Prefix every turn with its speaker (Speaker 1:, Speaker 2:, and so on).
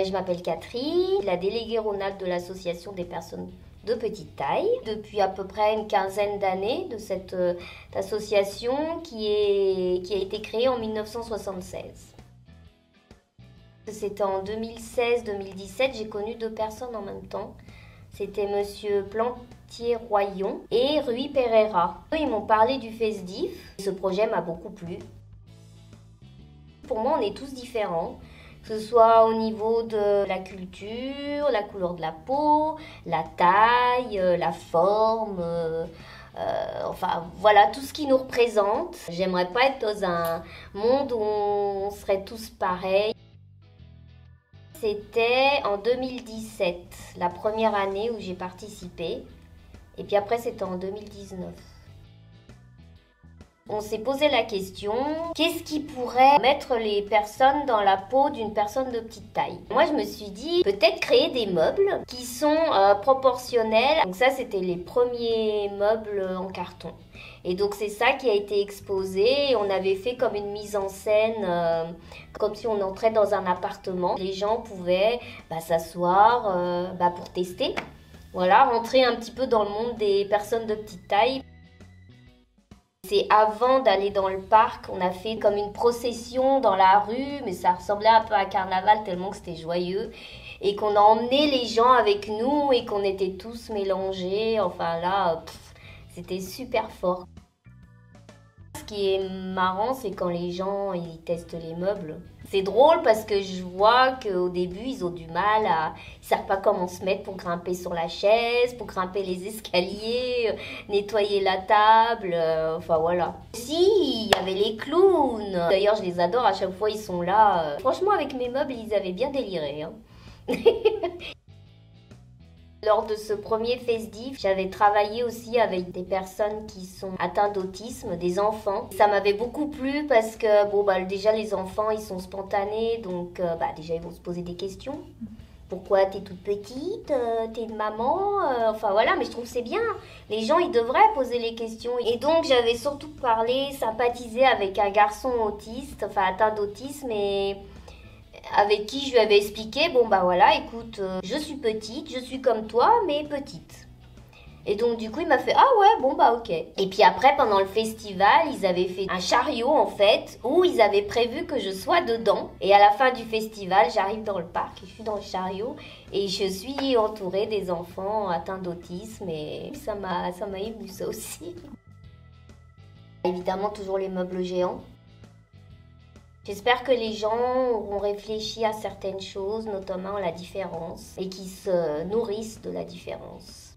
Speaker 1: Je m'appelle Catherine, la déléguée rhône-alpes de l'association des personnes de petite taille. Depuis à peu près une quinzaine d'années de cette association qui a été créée en 1976. C'était en 2016-2017, j'ai connu deux personnes en même temps. C'était Monsieur Plantier-Royon et Rui Pereira. Ils m'ont parlé du FESDIF. Ce projet m'a beaucoup plu. Pour moi, on est tous différents, que ce soit au niveau de la culture, la couleur de la peau, la taille, la forme, enfin voilà, tout ce qui nous représente. J'aimerais pas être dans un monde où on serait tous pareils. C'était en 2017, la première année où j'ai participé, et puis après c'était en 2019. On s'est posé la question, qu'est-ce qui pourrait mettre les personnes dans la peau d'une personne de petite taille? Moi, je me suis dit, peut-être créer des meubles qui sont proportionnels. Donc ça, c'était les premiers meubles en carton. Et donc, c'est ça qui a été exposé. On avait fait comme une mise en scène, comme si on entrait dans un appartement. Les gens pouvaient s'asseoir pour tester. Voilà, rentrer un petit peu dans le monde des personnes de petite taille. C'est avant d'aller dans le parc, on a fait comme une procession dans la rue, mais ça ressemblait un peu à un carnaval tellement que c'était joyeux. Et qu'on a emmené les gens avec nous et qu'on était tous mélangés. Enfin là, c'était super fort. Ce qui est marrant, c'est quand les gens ils testent les meubles. C'est drôle parce que je vois qu'au début, ils ont du mal ils savent pas comment se mettre pour grimper sur la chaise, pour grimper les escaliers, nettoyer la table, enfin voilà. Si, il y avait les clowns. D'ailleurs, je les adore, à chaque fois ils sont là. Franchement, avec mes meubles, ils avaient bien déliré, hein. Lors de ce premier FESDIF, j'avais travaillé aussi avec des personnes qui sont atteintes d'autisme, des enfants. Ça m'avait beaucoup plu parce que déjà les enfants ils sont spontanés, donc déjà ils vont se poser des questions. Pourquoi t'es toute petite, t'es une maman, enfin voilà, mais je trouve que c'est bien. Les gens ils devraient poser les questions. Et donc j'avais surtout sympathisé avec un garçon autiste, enfin atteint d'autisme et avec qui je lui avais expliqué, écoute, je suis petite, je suis comme toi, mais petite. Et donc du coup, il m'a fait, ah ouais, ok. Et puis après, pendant le festival, ils avaient fait un chariot en fait, où ils avaient prévu que je sois dedans. Et à la fin du festival, j'arrive dans le parc, et je suis dans le chariot, et je suis entourée des enfants atteints d'autisme, et ça m'a ému ça aussi. Évidemment, toujours les meubles géants. J'espère que les gens auront réfléchi à certaines choses, notamment la différence, et qui se nourrissent de la différence.